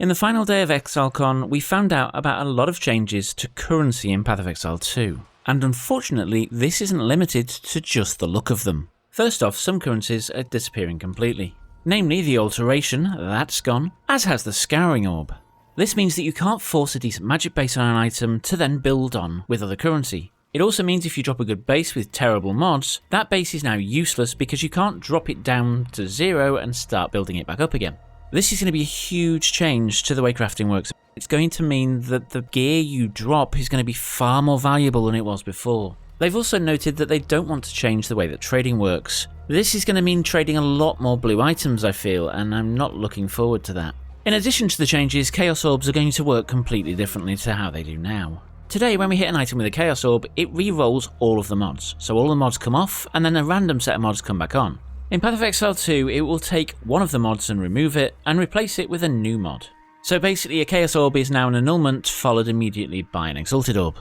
In the final day of ExileCon, we found out about a lot of changes to currency in Path of Exile 2, and unfortunately this isn't limited to just the look of them. First off, some currencies are disappearing completely. Namely the Alteration, that's gone, as has the Scouring Orb. This means that you can't force a decent magic base on an item to then build on with other currency. It also means if you drop a good base with terrible mods, that base is now useless because you can't drop it down to 0 and start building it back up again. This is going to be a huge change to the way crafting works. It's going to mean that the gear you drop is going to be far more valuable than it was before. They've also noted that they don't want to change the way that trading works. This is going to mean trading a lot more blue items, I feel, and I'm not looking forward to that. In addition to the changes, Chaos Orbs are going to work completely differently to how they do now. Today, when we hit an item with a Chaos Orb, it re-rolls all of the mods. So all the mods come off, and then a random set of mods come back on. In Path of Exile 2, it will take one of the mods and remove it, and replace it with a new mod. So basically, a Chaos Orb is now an annulment, followed immediately by an Exalted Orb.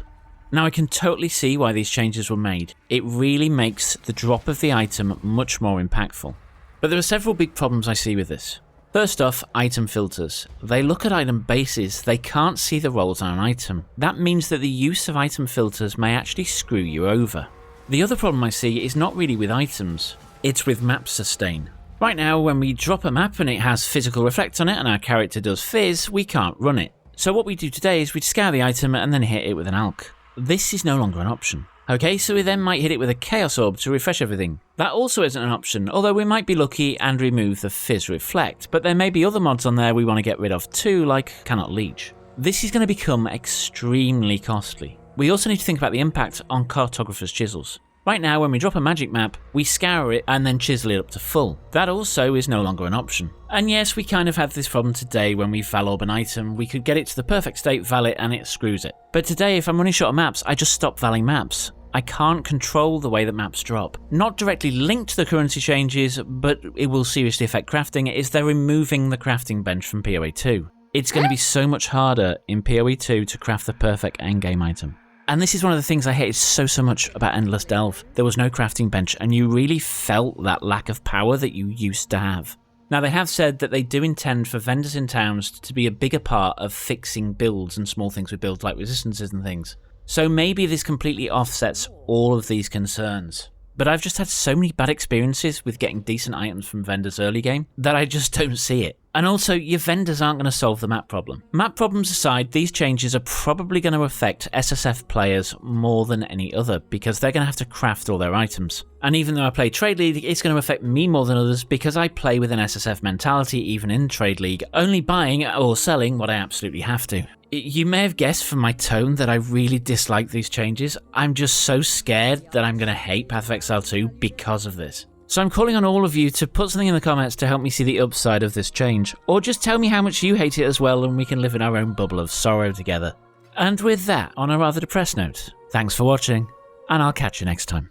Now I can totally see why these changes were made. It really makes the drop of the item much more impactful. But there are several big problems I see with this. First off, item filters. They look at item bases, they can't see the rolls on an item. That means that the use of item filters may actually screw you over. The other problem I see is not really with items, it's with map sustain. Right now, when we drop a map and it has physical reflect on it and our character does fizz, we can't run it. So what we do today is we scour the item and then hit it with an alch. This is no longer an option. Okay, so we then might hit it with a Chaos Orb to refresh everything. That also isn't an option, although we might be lucky and remove the fizz reflect, but there may be other mods on there we want to get rid of too, like Cannot Leech. This is going to become extremely costly. We also need to think about the impact on cartographer's chisels. Right now, when we drop a magic map, we scour it and then chisel it up to full. That also is no longer an option. And yes, we kind of had this problem today when we Valorb an item. We could get it to the perfect state, val it, and it screws it. But today, if I'm running short of maps, I just stop valing maps. I can't control the way that maps drop. Not directly linked to the currency changes, but it will seriously affect crafting, is they're removing the crafting bench from PoE 2. It's going to be so much harder in PoE 2 to craft the perfect endgame item. And this is one of the things I hated so much about Endless Delve. There was no crafting bench, and you really felt that lack of power that you used to have. Now they have said that they do intend for vendors in towns to be a bigger part of fixing builds and small things with builds like resistances and things. So maybe this completely offsets all of these concerns. But I've just had so many bad experiences with getting decent items from vendors early game that I just don't see it. And also, your vendors aren't going to solve the map problem. Map problems aside, these changes are probably going to affect SSF players more than any other because they're going to have to craft all their items. And even though I play Trade League, it's going to affect me more than others because I play with an SSF mentality even in Trade League, only buying or selling what I absolutely have to. You may have guessed from my tone that I really dislike these changes. I'm just so scared that I'm going to hate Path of Exile 2 because of this. So I'm calling on all of you to put something in the comments to help me see the upside of this change, or just tell me how much you hate it as well and we can live in our own bubble of sorrow together. And with that, on a rather depressed note, thanks for watching, and I'll catch you next time.